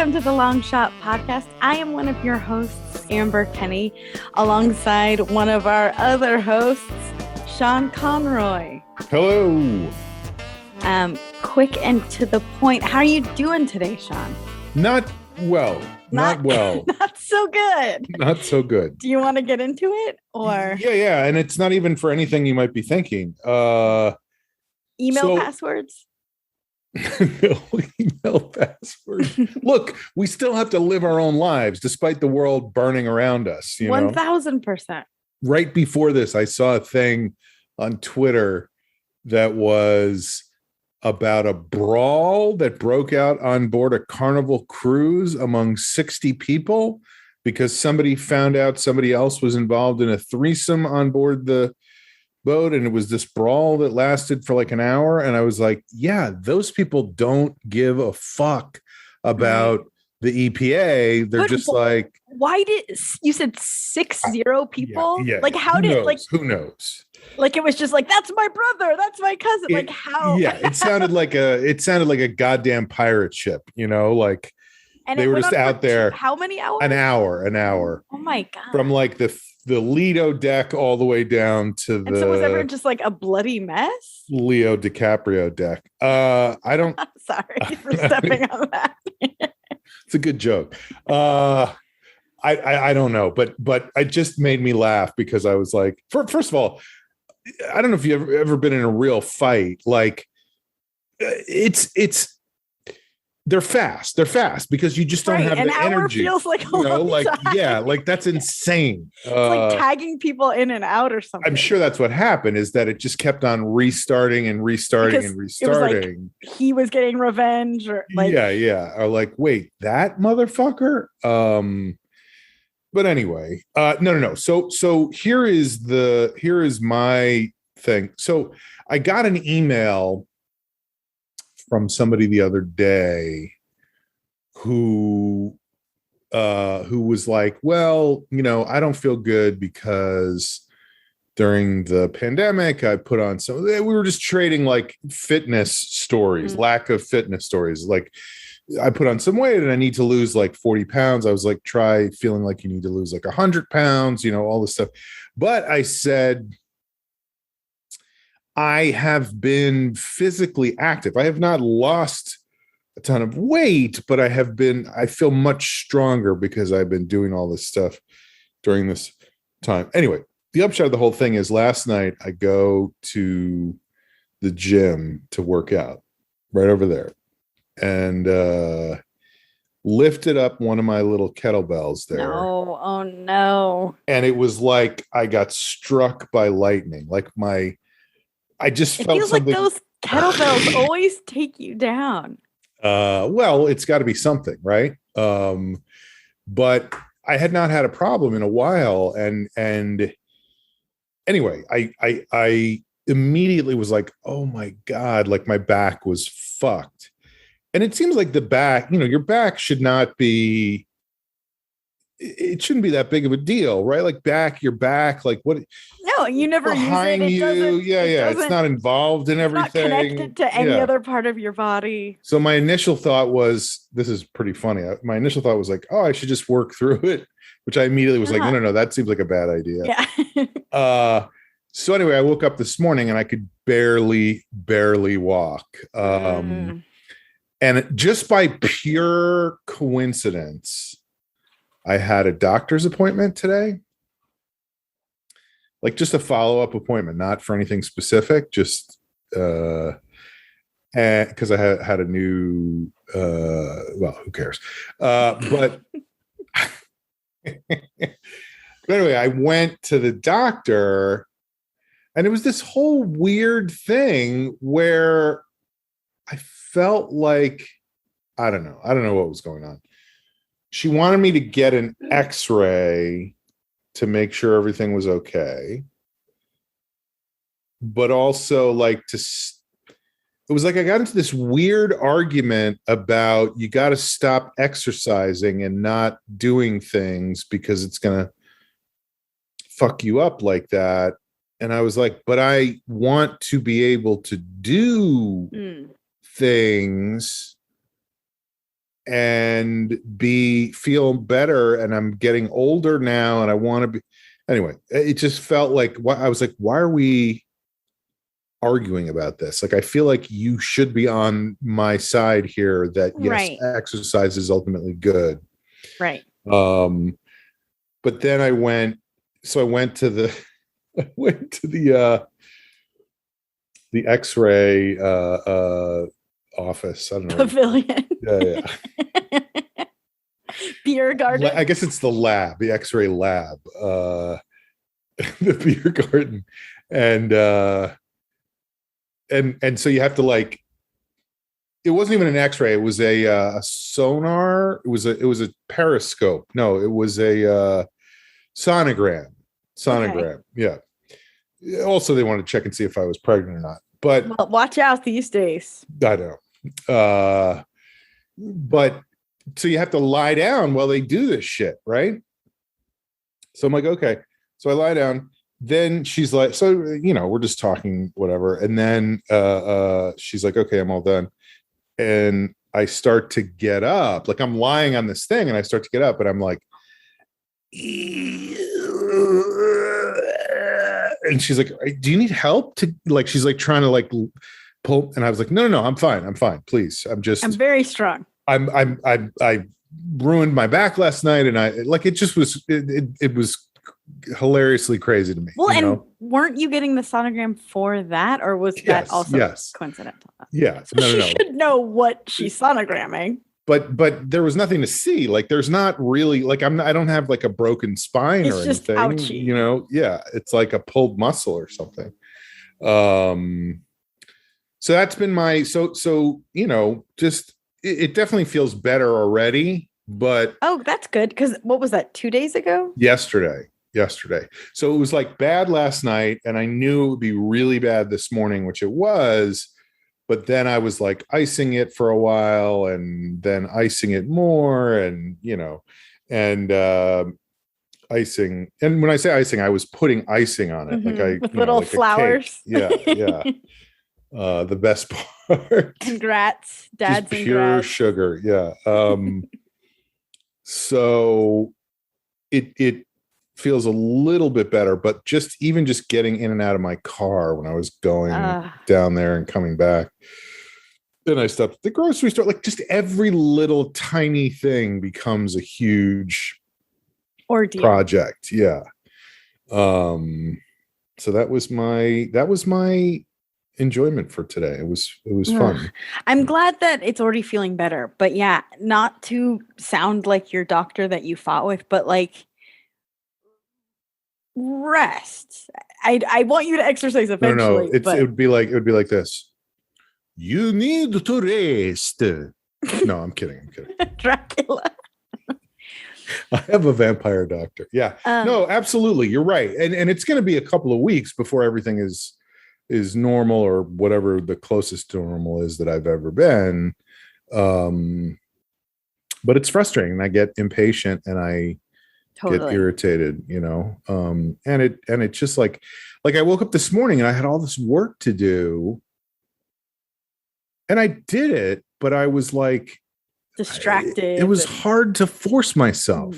Welcome to the Long Shot Podcast. I am one of your hosts, Amber Kenny, alongside one of our other hosts, Sean Conroy. Hello. Quick and to the point. How are you doing today, Sean? Not well. Not well. Not so good. Not so good. Do you want to get into it or? Yeah. And it's not even for anything you might be thinking. Email passwords? No email passwords. Look, we still have to live our own lives despite the world burning around us. 1,000%. Right before this, I saw a thing on Twitter that was about a brawl that broke out on board a Carnival cruise among 60 people because somebody found out somebody else was involved in a threesome on board the boat, and it was this brawl that lasted for like an hour. And I was like, yeah, those people don't give a fuck about the EPA. They're just like, why did you said 60 people? Yeah. Like, how who knows? Like, it was just like, that's my brother, that's my cousin. Like, how? Yeah, it sounded like a goddamn pirate ship, like, and they were just out there. How many hours? An hour. Oh my God. From like the Lido deck all the way down to the. And so was ever just like a bloody mess? Leo DiCaprio deck. I don't. Sorry for stepping on that. It's a good joke. I don't know, but it just made me laugh because I was like, first of all, I don't know if you've ever been in a real fight. Like, they're fast because you just don't have the energy. Feels like a long time. Yeah, like that's insane. It's like tagging people in and out or something. I'm sure that's what happened, is that it just kept on restarting and restarting and restarting. Like he was getting revenge, or like or like, wait, that motherfucker. But anyway, no. So here is my thing. So I got an email from somebody the other day who was like, well, I don't feel good because during the pandemic, I put on we were just trading like fitness stories, lack of fitness stories. Like, I put on some weight and I need to lose like 40 pounds. I was like, try feeling like you need to lose like 100 pounds, all this stuff. But I said, I have been physically active. I have not lost a ton of weight, but I feel much stronger because I've been doing all this stuff during this time. Anyway, the upshot of the whole thing is last night I go to the gym to work out right over there and lifted up one of my little kettlebells there. No, oh no. And it was like I got struck by lightning. Like I just felt something. Like those kettlebells always take you down. Well, it's got to be something, right? But I had not had a problem in a while, and anyway, I immediately was like, oh my God, like my back was fucked. And it seems like the back, your back should not be. It shouldn't be that big of a deal, right? Like your back, like what? No, you never behind use it. It's not involved in everything. Not connected to any other part of your body. So my initial thought was, this is pretty funny. My initial thought was like, oh, I should just work through it, which I immediately was like, no, that seems like a bad idea. Yeah. So anyway, I woke up this morning and I could barely walk. And just by pure coincidence, I had a doctor's appointment today. Like just a follow-up appointment, not for anything specific, just because I had a new well, who cares? But anyway, I went to the doctor and it was this whole weird thing where I felt like I don't know what was going on. She wanted me to get an X-ray to make sure everything was okay. But also like it was like I got into this weird argument about you got to stop exercising and not doing things because it's going to fuck you up like that. And I was like, but I want to be able to do things and feel better. And I'm getting older now, and I want to be. Anyway, it just felt like I was like, why are we arguing about this? Like, I feel like you should be on my side here. That yes, Right. exercise is ultimately good. Right. But then I went to the the X-ray office. I don't know. Pavilion. Yeah. Biergarten. I guess it's the lab, the X-ray lab, the Biergarten, and so you have to like. It wasn't even an X-ray. It was a sonar. It was a periscope. No, it was a sonogram. Sonogram. Okay. Yeah. Also, they wanted to check and see if I was pregnant or not. But well, watch out these days. I know. But so you have to lie down while they do this shit, right? So I'm like, okay. So I lie down. Then she's like, so we're just talking, whatever. And then she's like, okay, I'm all done. And I start to get up, like I'm lying on this thing, and I start to get up, and I'm like, and she's like, do you need help? To like, she's like trying to like pull, and I was like, no, I'm fine, please. I'm very strong. I ruined my back last night, and I like, it just was, it was hilariously crazy to me. Well, and weren't you getting the sonogram for that, or was that also coincidental? Yeah, so she should know what she's sonogramming. But there was nothing to see. Like, there's not really like I don't have like a broken spine or anything. Ouchie. Yeah, it's like a pulled muscle or something. So that's been my just it definitely feels better already. But that's good, because what was that, 2 days ago? Yesterday. So it was like bad last night, and I knew it would be really bad this morning, which it was. But then I was like icing it for a while, and then icing it more, and icing. And when I say icing, I was putting icing on it, like with little like flowers. Yeah. The best part. Congrats, Dad's just pure sugar. Yeah. So it feels a little bit better, but just getting in and out of my car when I was going down there and coming back. Then I stopped at the grocery store. Like, just every little tiny thing becomes a huge ordeal project. Yeah. So that was my enjoyment for today. It was fun. I'm glad that it's already feeling better, but yeah, not to sound like your doctor that you fought with, but like, rest. I want you to exercise eventually. No. It would be like this. You need to rest. No, I'm kidding. Dracula. I have a vampire doctor. Yeah. No, absolutely. You're right. And it's going to be a couple of weeks before everything is normal, or whatever the closest to normal is that I've ever been. But it's frustrating. I get impatient, and I get irritated, and it's just like I woke up this morning and I had all this work to do, and I did it, but I was like distracted. It was hard to force myself,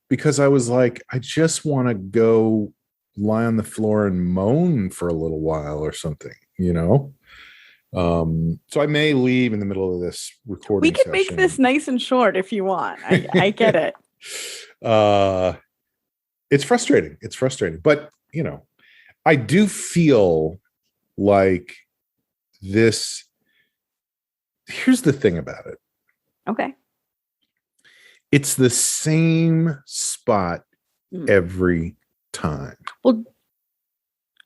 because I was like, I just want to go lie on the floor and moan for a little while or something, so I may leave in the middle of this recording. We could make this nice and short if you want. I get it. It's frustrating, but I do feel like this. Here's the thing about it. Okay. It's the same spot every time. Well,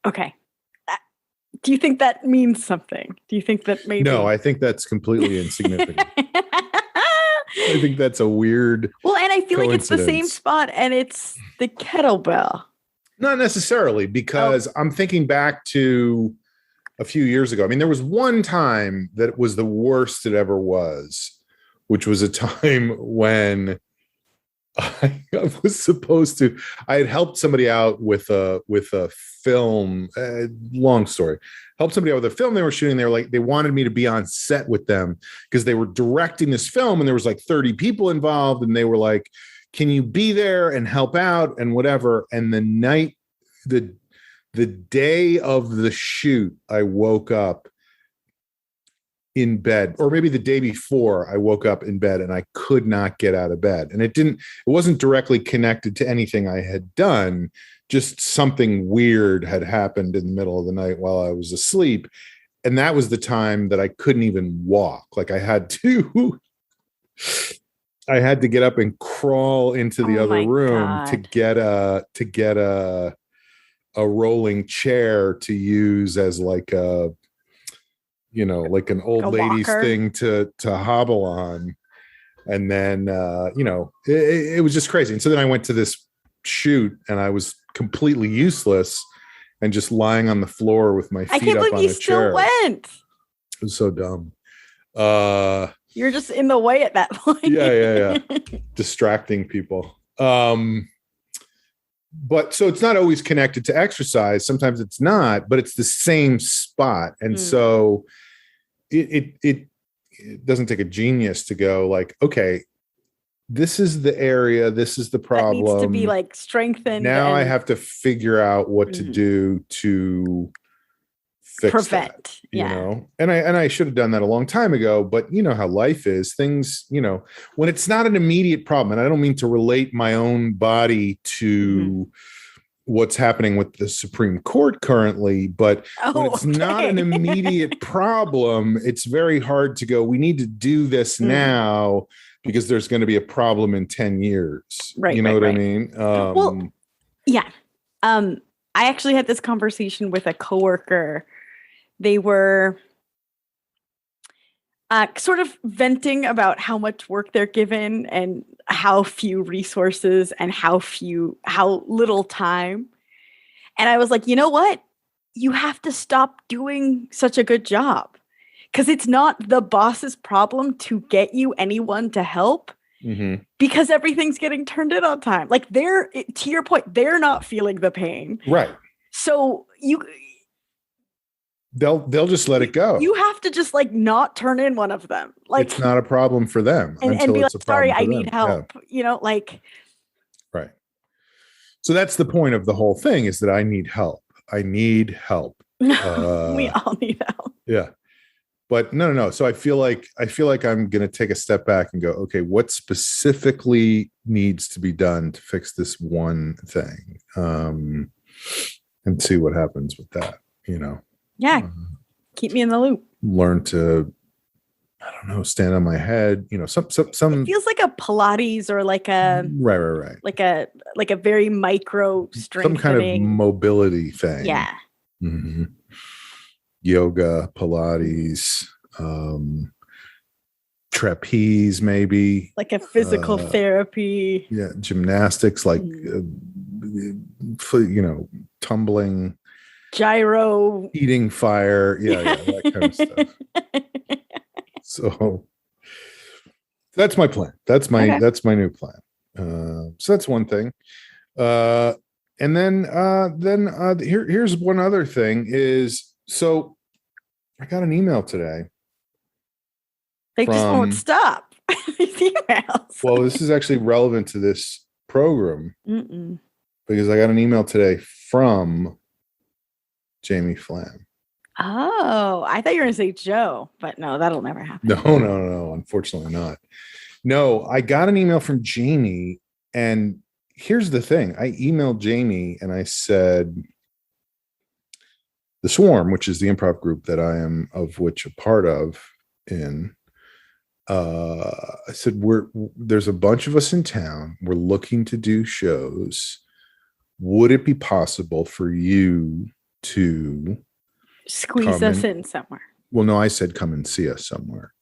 okay. Do you think that means something? Do you think that maybe? No, I think that's completely insignificant. I think that's a weird. Well, and I feel like it's the same spot, and it's the kettlebell. Not necessarily, because I'm thinking back to a few years ago. I mean, there was one time that it was the worst it ever was, which was a time when I was supposed to. I had helped somebody out with a film. Long story. Helped somebody out with a film they were shooting. They were like, they wanted me to be on set with them because they were directing this film, and there was like 30 people involved, and they were like, "Can you be there and help out and whatever?" And the day of the shoot, I woke up in bed, or maybe the day before, I woke up in bed and I could not get out of bed. And it wasn't directly connected to anything I had done. Just something weird had happened in the middle of the night while I was asleep. And that was the time that I couldn't even walk. Like I had to get up and crawl into the other room to get a rolling chair to use as like a, like an old lady's thing to hobble on. And then, it was just crazy. And so then I went to this shoot and I was completely useless and just lying on the floor with my feet up on a chair. Went. It was so dumb. You're just in the way at that point. Yeah. Distracting people. But so it's not always connected to exercise. Sometimes it's not, but it's the same spot. And so it doesn't take a genius to go like, okay, this is the area, this is the problem. That needs to be like strengthened. Now I have to figure out what to do to fix that, you know? And I should have done that a long time ago, but you know how life is. Things, when it's not an immediate problem, and I don't mean to relate my own body to what's happening with the Supreme Court currently, but when it's not an immediate problem, it's very hard to go, we need to do this now because there's going to be a problem in 10 years. Right. You know what I mean? Well, yeah. I actually had this conversation with a coworker. They were sort of venting about how much work they're given and how few resources and how little time. And I was like, you know what? You have to stop doing such a good job because it's not the boss's problem to get you anyone to help because everything's getting turned in on time. Like to your point, they're not feeling the pain. Right. So they'll just let it go. You have to just like not turn in one of them. Like it's not a problem for them and be like, sorry, I need help. Yeah. Right. So that's the point of the whole thing is that I need help. I need help. We all need help. Yeah. But no. So I feel like I'm going to take a step back and go, okay, what specifically needs to be done to fix this one thing? And see what happens with that, Yeah. Keep me in the loop. Learn to, I don't know, stand on my head, some it feels like a Pilates or like a right. Like a very micro strengthening. Some kind of mobility thing. Yeah. Mm-hmm. Yoga, Pilates, trapeze, maybe. Like a physical therapy. Yeah. Gymnastics, like, tumbling. Gyro, eating fire, that kind of stuff. So that's my plan. That's my new plan. So that's one thing. And then here's one other thing is, so I got an email today. They just won't stop. These emails. Well, this is actually relevant to this program because I got an email today from Jamie Flam. Oh, I thought you were going to say Joe, but no, that'll never happen. No, unfortunately not. No, I got an email from Jamie, and here's the thing. I emailed Jamie and I said, The Swarm, which is the improv group that I am of which a part of I said, there's a bunch of us in town. We're looking to do shows. Would it be possible for you to squeeze us in somewhere? Well, no, I said come and see us somewhere.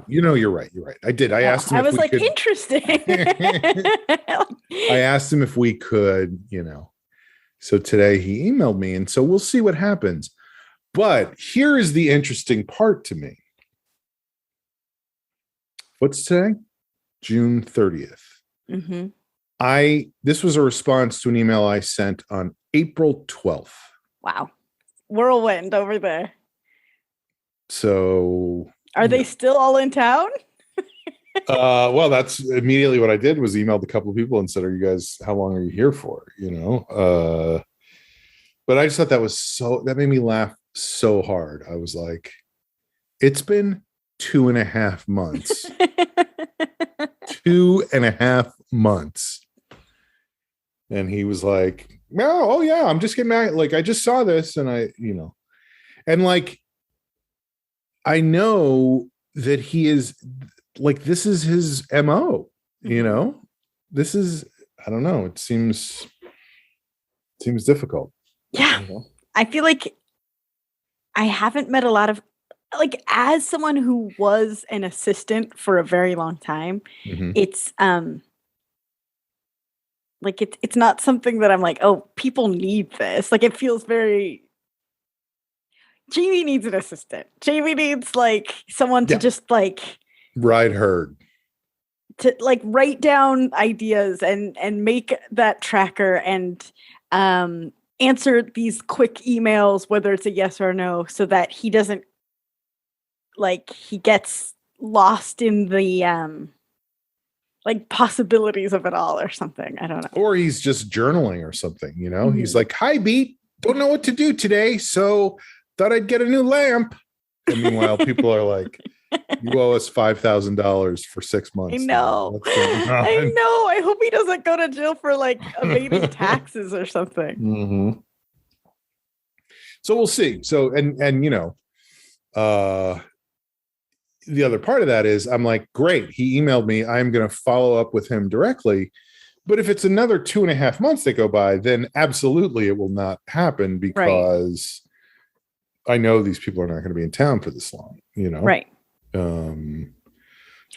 You're right. I did. I asked him. I was like, interesting. I asked him if we could, So today he emailed me, and so we'll see what happens. But here is the interesting part to me. What's today? June 30th. Mm-hmm. This was a response to an email I sent on April 12th. Wow. Whirlwind over there. So are they still all in town? Well, that's immediately what I did was emailed a couple of people and said, how long are you here for? But I just thought that made me laugh so hard. I was like, it's been 2.5 months. 2.5 months. And he was like, no, oh yeah, I'm just getting back. Like, I just saw this and and like, I know that he is like, this is his MO, this is, I don't know. It seems difficult. Yeah. I feel like I haven't met a lot of, like, as someone who was an assistant for a very long time, it's like it's not something that I'm like, oh, people need this. Like, it feels very, Jamie needs an assistant. Jamie needs like someone to just like ride herd, to like write down ideas and make that tracker and answer these quick emails, whether it's a yes or no, so that he doesn't, like, he gets lost in the like possibilities of it all or something. I don't know. Or he's just journaling or something, He's like, hi, Beat, don't know what to do today, so thought I'd get a new lamp. And meanwhile, people are like, you owe us $5,000 for 6 months. I know. I know. I hope he doesn't go to jail for like evading taxes or something. Mm-hmm. So we'll see. So, and the other part of that is I'm like, great. He emailed me. I'm going to follow up with him directly. But if it's another 2.5 months that go by, then absolutely it will not happen because I know these people are not going to be in town for this long, Right.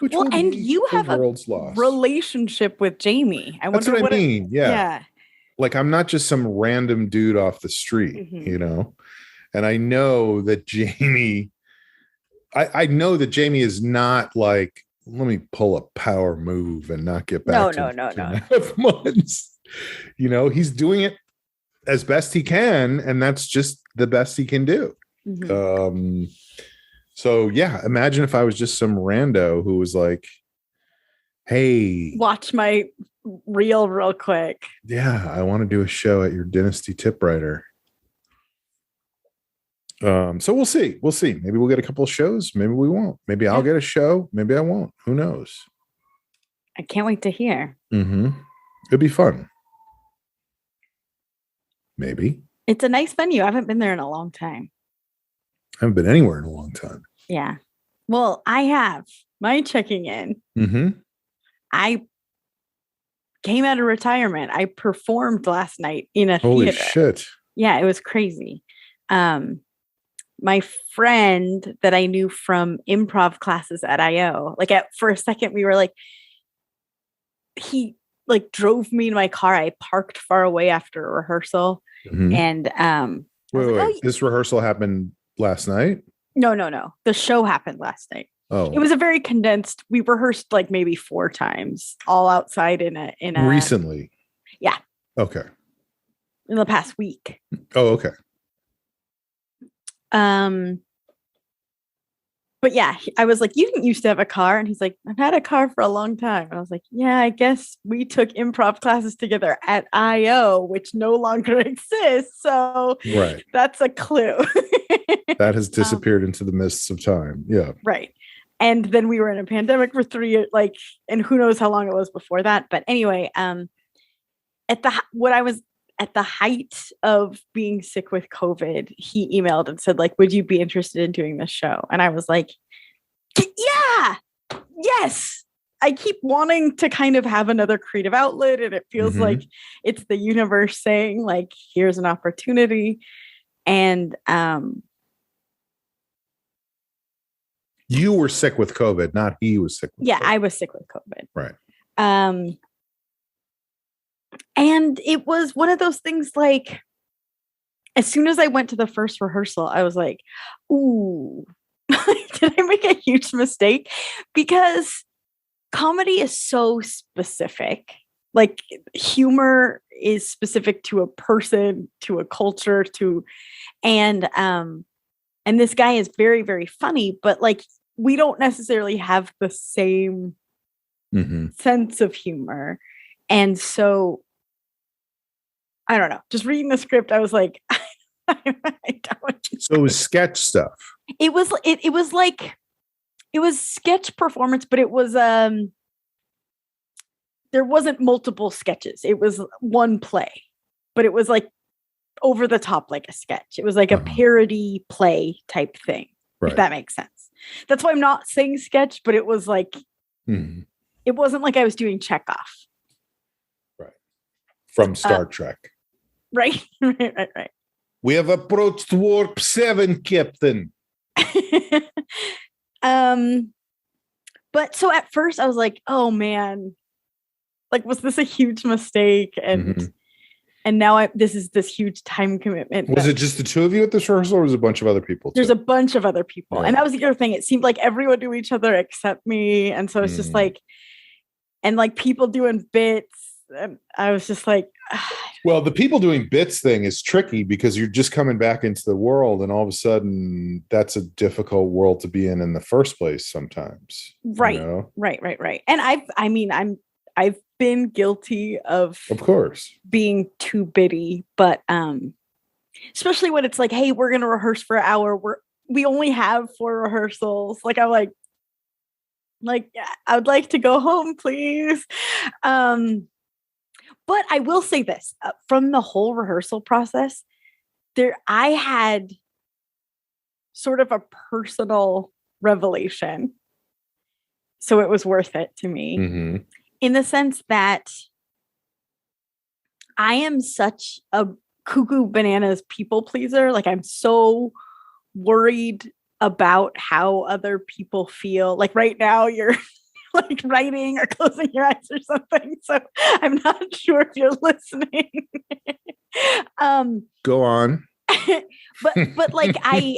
Which and you have a relationship with Jamie. That's what I mean. Yeah. Like, I'm not just some random dude off the street, and I know that Jamie, I know that Jamie is not like, let me pull a power move and not get back. No. 2.5 months. He's doing it as best he can, and that's just the best he can do. So yeah, imagine if I was just some rando who was like, hey, watch my reel real quick. Yeah, I want to do a show at your Dynasty Typewriter. So we'll see. Maybe we'll get a couple of shows. Maybe we won't. Maybe I'll get a show. Maybe I won't. Who knows? I can't wait to hear. It'd be fun. Maybe. It's a nice venue. I haven't been there in a long time. I haven't been anywhere in a long time. Yeah. Well, I have. My checking in. I came out of retirement. I performed last night in a theater. Holy shit. Yeah, it was crazy. My friend that I knew from improv classes at IO, like, for a second we were like, he like drove me in my car. I parked far away after a rehearsal. And wait. This rehearsal happened last night? No. The show happened last night. Oh. It was a very condensed, we rehearsed like maybe 4 times, all outside in a recently. Yeah. Okay. In the past week. Oh, okay. But yeah, I was like, you didn't used to have a car. And he's like, I've had a car for a long time. And I was like, yeah, I guess we took improv classes together at IO, which no longer exists. So that's a clue. That has disappeared into the mists of time. Yeah. Right. And then we were in a pandemic for 3 years, like, and who knows how long it was before that. But anyway, at the height of being sick with COVID, he emailed and said, like, would you be interested in doing this show? And I was like, yeah, yes. I keep wanting to kind of have another creative outlet. And it feels like it's the universe saying, like, here's an opportunity. And you were sick with COVID, not he was sick with COVID. COVID. I was sick with COVID. Right. And it was one of those things, like, as soon as I went to the first rehearsal, I was like, ooh, did I make a huge mistake? Because comedy is so specific. Like humor is specific to a person, to a culture, and this guy is very, very funny, but like we don't necessarily have the same sense of humor. And so I don't know, just reading the script, I was like, I don't. So it was sketch stuff. It was like it was sketch performance, but it was there wasn't multiple sketches. It was one play, but it was like over the top, like a sketch. It was like a parody play type thing, if that makes sense. That's why I'm not saying sketch, but it was like, it wasn't like I was doing Chekhov. Right. From Star Trek. Right. Right. We have approached warp 7, Captain. But so at first I was like, oh man, like, was this a huge mistake? And now this is this huge time commitment. Was it just the two of you at this rehearsal, or was it a bunch of other people? There's a bunch of other people. Yeah. And that was the other thing. It seemed like everyone knew each other except me. And so it's just like, and like people doing bits. And I was just like, well, the people doing bits thing is tricky because you're just coming back into the world, and all of a sudden that's a difficult world to be in the first place sometimes. Right. You know? Right. And I've been guilty of course, being too bitty, but especially when it's like, hey, we're gonna rehearse for an hour. We only have 4 rehearsals. Like I'm like I would like to go home, please. But I will say this, from the whole rehearsal process, I had sort of a personal revelation. So it was worth it to me in the sense that I am such a cuckoo bananas people pleaser. Like I'm so worried about how other people feel. Like right now you're like writing or closing your eyes or something. So I'm not sure if you're listening. Go on. but like I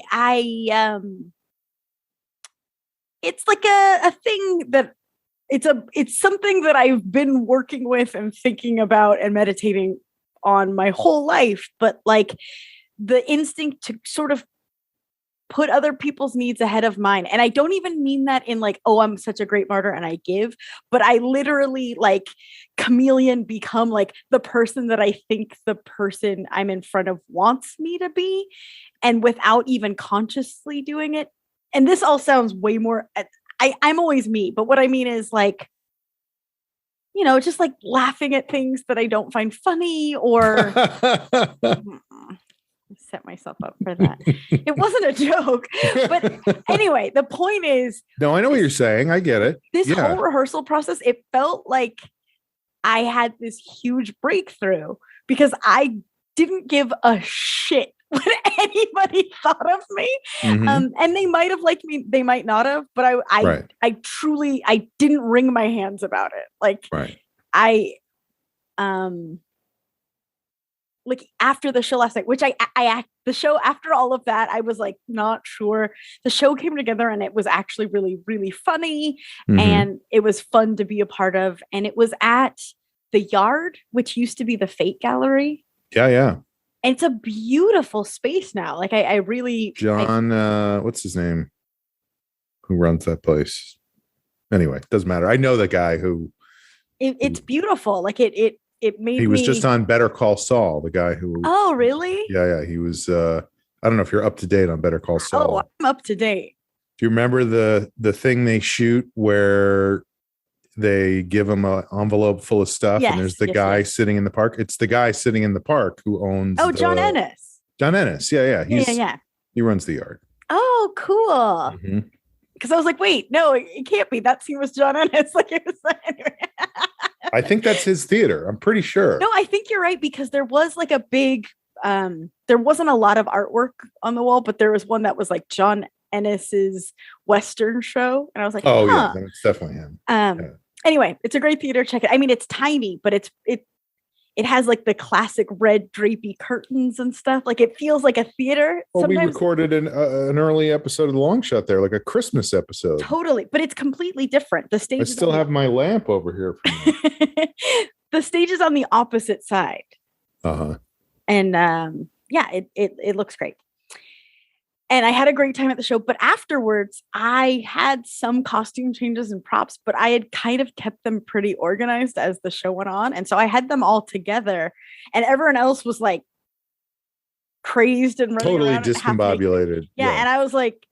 it's like a thing that it's something that I've been working with and thinking about and meditating on my whole life. But like the instinct to sort of put other people's needs ahead of mine. And I don't even mean that in like, oh, I'm such a great martyr and I give, but I literally like chameleon become like the person that I think the person I'm in front of wants me to be. And without even consciously doing it. And this all sounds way more, I'm always me, but what I mean is like, you know, just like laughing at things that I don't find funny or set myself up for that. It wasn't a joke. But anyway, the point is. No, I know what you're saying. I get it. This whole rehearsal process, it felt like I had this huge breakthrough because I didn't give a shit what anybody thought of me. And they might have liked me, they might not have, but I truly didn't wring my hands about it. Like like after the show last night, which the show after all of that, I was like, not sure. The show came together and it was actually really, really funny. And it was fun to be a part of. And it was at the Yard, which used to be the Fate Gallery. Yeah. And it's a beautiful space now. Like I really. John, what's his name? Who runs that place? Anyway, doesn't matter. I know the guy who. It's beautiful. Like it made he was just on Better Call Saul, the guy who. Oh, really? Yeah. He was. I don't know if you're up to date on Better Call Saul. Oh, I'm up to date. Do you remember the thing they shoot where they give him an envelope full of stuff and there's the guy sitting in the park? It's the guy sitting in the park who owns. Oh, John Ennis. John Ennis. Yeah. He runs the Yard. Oh, cool. Because I was like, wait, no, it can't be. That scene was John Ennis. Like it was anyway. I think that's his theater. I'm pretty sure. No, I think you're right because there was like a big, there wasn't a lot of artwork on the wall, but there was one that was like John Ennis's Western show. And I was like, yeah, then it's definitely him. Anyway, it's a great theater. Check it. I mean, it's tiny, but it has like the classic red drapey curtains and stuff. Like it feels like a theater. Well, Sometimes. we recorded an early episode of the Long Shot there, like a Christmas episode. Totally, but it's completely different. The stage. I still have my lamp over here. The stage is on the opposite side. And it looks great. And I had a great time at the show, but afterwards I had some costume changes and props, but I had kind of kept them pretty organized as the show went on. And so I had them all together and everyone else was like crazed and totally discombobulated. Yeah. And I was like,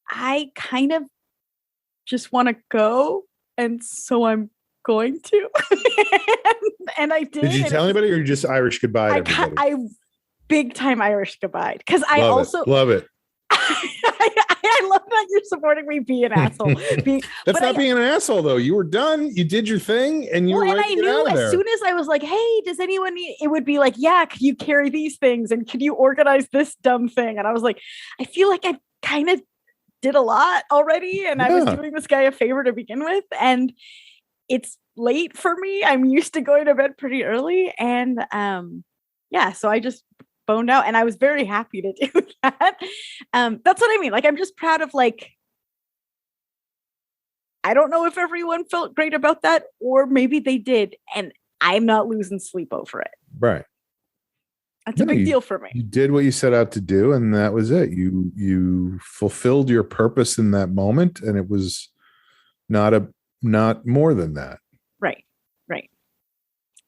I kind of just want to go. And so I'm going to. And I did. Did you tell anybody or you just Irish goodbye? I big time Irish goodbye. Because I also love it. I love that you're supporting me being an asshole. That's not being an asshole, though. You were done. You did your thing, and you were. And I knew as soon as I was like, "Hey, does anyone need?" It would be like, "Yeah, could you carry these things? And could you organize this dumb thing?" And I was like, I feel like I kind of did a lot already, and I was doing this guy a favor to begin with. And it's late for me. I'm used to going to bed pretty early, and so I just boned out and I was very happy to do that. That's what I mean. Like, I'm just proud of like, I don't know if everyone felt great about that or maybe they did. And I'm not losing sleep over it. Right. That's a big deal for me. You did what you set out to do. And that was it. You fulfilled your purpose in that moment. And it was not more than that. Right. Right.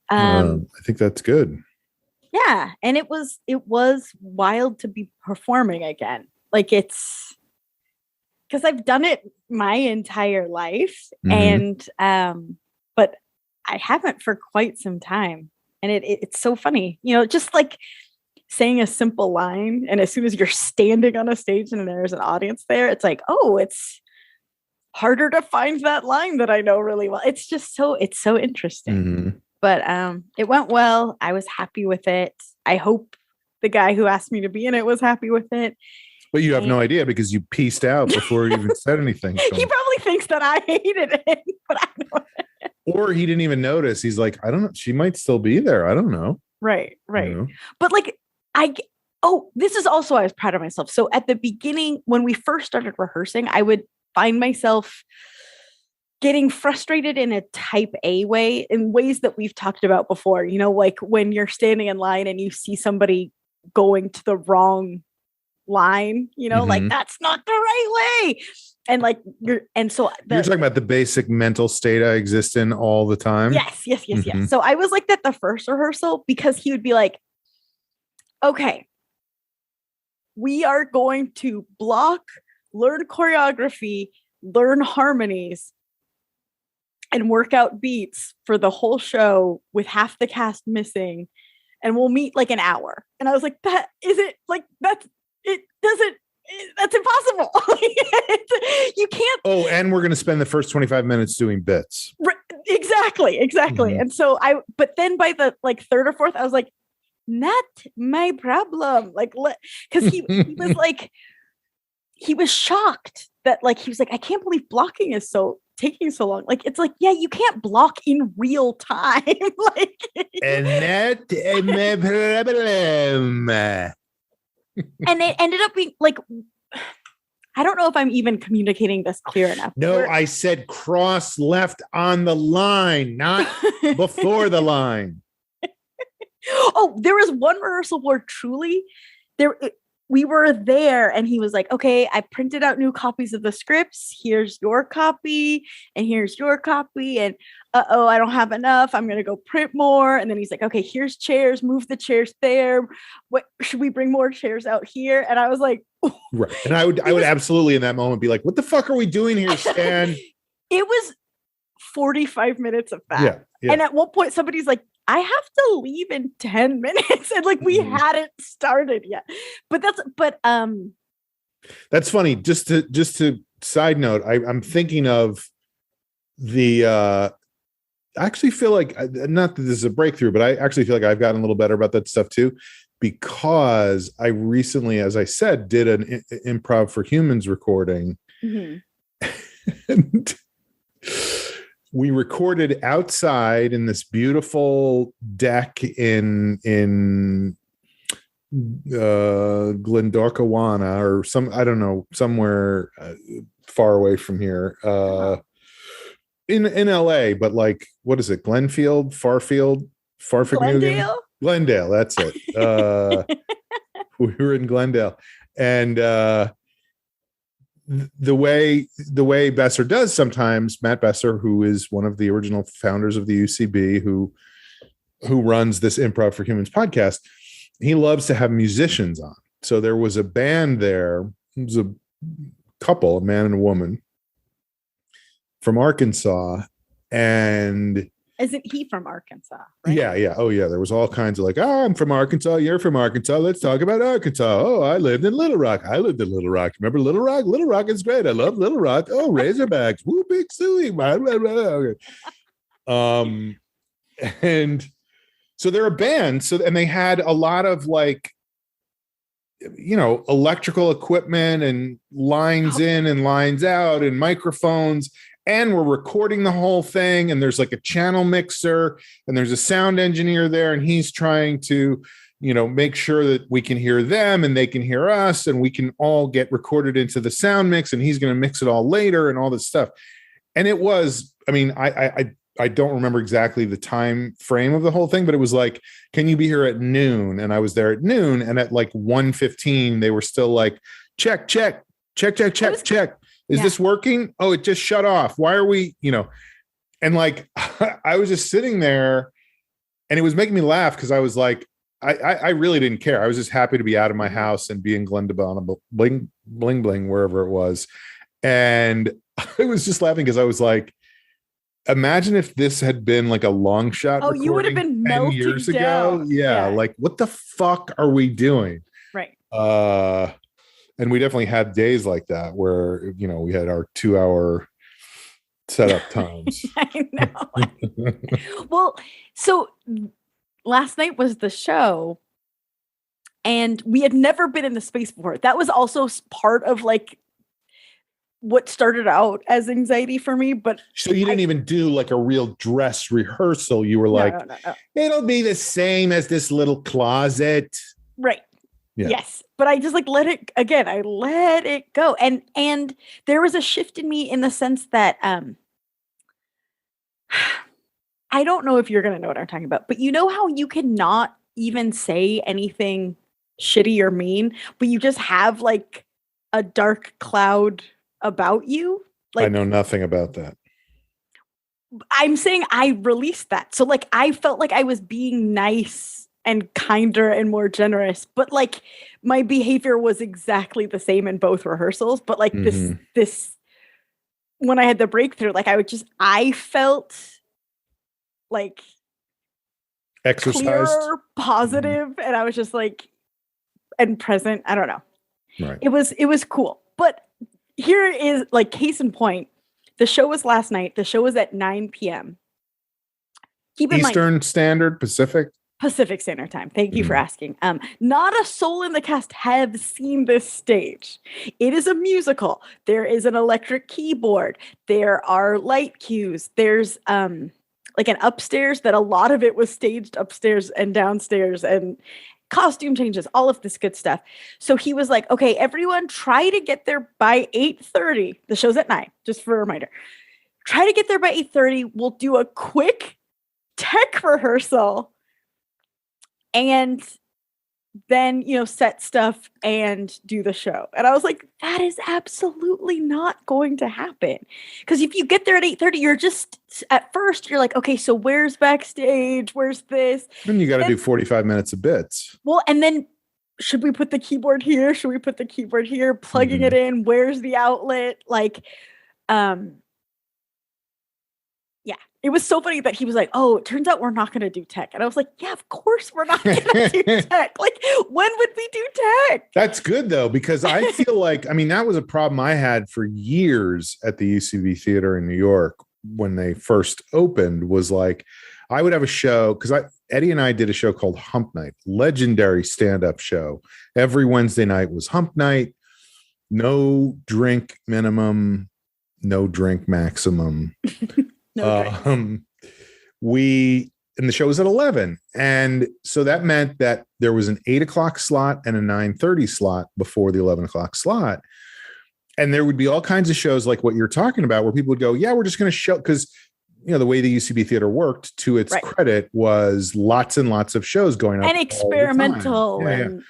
I think that's good. Yeah. And it was wild to be performing again. Like it's because I've done it my entire life. And, but I haven't for quite some time. And it's so funny, just like saying a simple line. And as soon as you're standing on a stage and there's an audience there, it's like, oh, it's harder to find that line that I know really well. It's just it's so interesting. But it went well. I was happy with it. I hope the guy who asked me to be in it was happy with it. But you have no idea because you pieced out before you even said anything. He probably thinks that I hated it, but I don't. Or he didn't even notice. He's like, I don't know. She might still be there. I don't know. Right. But like, this is also, I was proud of myself. So at the beginning, when we first started rehearsing, I would find myself getting frustrated in a type A way, in ways that we've talked about before, like when you're standing in line and you see somebody going to the wrong line, like that's not the right way. And like, you're talking about the basic mental state I exist in all the time. Yes. So I was like that the first rehearsal because he would be like, okay, we are going to block, learn choreography, learn harmonies, and work out beats for the whole show with half the cast missing. And we'll meet like an hour. And I was like, that's impossible. You can't. Oh, and we're going to spend the first 25 minutes doing bits. Exactly. And so but then by the like third or fourth, I was like, not my problem. Like, because he was like, he was shocked that like, he was like, I can't believe blocking is taking so long. Like, it's like, yeah, you can't block in real time. Like, and that's my problem. And it ended up being like, I don't know if I'm even communicating this clear enough. No, I said cross left on the line, not before the line. Oh, there was one rehearsal where truly we were there and he was like, okay, I printed out new copies of the scripts. Here's your copy and here's your copy. And I don't have enough. I'm going to go print more. And then he's like, okay, here's chairs, move the chairs there. What should we bring more chairs out here? And I was like, right. And I would absolutely in that moment be like, what the fuck are we doing here, Stan? It was 45 minutes of that. Yeah. And at one point somebody's like, I have to leave in 10 minutes. And like, we hadn't started yet, that's funny. Just to side note, I'm thinking of the, I actually feel like, not that this is a breakthrough, but I actually feel like I've gotten a little better about that stuff too, because I recently, as I said, did an Improv for Humans recording. And we recorded outside in this beautiful deck in Glendorkawana or I don't know, somewhere far away from here, in LA, but like, what is it? Glenfield, Glendale. That's it. We were in Glendale, and the way Besser does sometimes, Matt Besser, who is one of the original founders of the UCB, who runs this Improv for Humans podcast, he loves to have musicians on. So there was a band there. It was a couple, a man and a woman from Arkansas. And isn't he from Arkansas? Right? Yeah. Oh, yeah. There was all kinds of like, oh, I'm from Arkansas. You're from Arkansas. Let's talk about Arkansas. Oh, I lived in Little Rock. Remember Little Rock? Little Rock is great. I love Little Rock. Oh, Razorbacks. Woo, big suey. And so they're a band. And they had a lot of like, electrical equipment and lines in and lines out and microphones. And we're recording the whole thing. And there's like a channel mixer and there's a sound engineer there. And he's trying to, make sure that we can hear them and they can hear us and we can all get recorded into the sound mix. And he's going to mix it all later and all this stuff. And it was, I don't remember exactly the time frame of the whole thing, but it was like, can you be here at noon? And I was there at noon. And at like 1:15, they were still like, check. Is this working? Oh, it just shut off. Why are we, and like, I was just sitting there and it was making me laugh because I was like, I really didn't care. I was just happy to be out of my house and be in Glendale, bling, wherever it was. And I was just laughing because I was like, imagine if this had been like a long shot. Oh, you would have been 10 years ago. Yeah. Like, what the fuck are we doing? Right. And we definitely had days like that where, we had our 2-hour setup times. I know. Well, so last night was the show and we had never been in the space before. That was also part of like what started out as anxiety for me. But so you didn't even do like a real dress rehearsal. You were like, no. It'll be the same as this little closet. Right. Yeah. Yes. But I just like let it go. And there was a shift in me in the sense that I don't know if you're going to know what I'm talking about, but you know how you cannot even say anything shitty or mean, but you just have like a dark cloud about you? Like, I know nothing about that. I'm saying I released that. So like I felt like I was being nice and kinder and more generous, but like my behavior was exactly the same in both rehearsals. But like this when I had the breakthrough, like I felt like exercised, clear, positive, and I was just like and present. I don't know. Right. It was cool. But here is like case in point. The show was last night. The show was at 9 p.m. Keep in Eastern Standard, Pacific Standard Time. Thank you for asking. Not a soul in the cast have seen this stage. It is a musical. There is an electric keyboard. There are light cues. There's like an upstairs that a lot of it was staged upstairs and downstairs and costume changes, all of this good stuff. So he was like, okay, everyone try to get there by 8:30. The show's at 9, just for a reminder. Try to get there by 8:30. We'll do a quick tech rehearsal and then, set stuff and do the show. And I was like, that is absolutely not going to happen. Because if you get there at 8:30, you're just, at first, you're like, okay, so where's backstage? Where's this? And you got to do 45 minutes of bits. Well, and then should we put the keyboard here? Should we put the keyboard here? Plugging it in? Where's the outlet? Like, yeah, it was so funny that he was like, oh, it turns out we're not going to do tech. And I was like, yeah, of course we're not going to do tech. Like, when would we do tech? That's good, though, because I feel like, that was a problem I had for years at the UCB Theater in New York when they first opened, was like, I would have a show, because Eddie and I did a show called Hump Night, legendary stand-up show. Every Wednesday night was Hump Night, no drink minimum, no drink maximum. No drinks. We and the show was at 11, and so that meant that there was an 8 o'clock slot and a 9:30 slot before the 11 o'clock slot, and there would be all kinds of shows like what you're talking about, where people would go, "Yeah, we're just going to show," because the way the UCB theater worked, to its credit, was lots and lots of shows going up and experimental,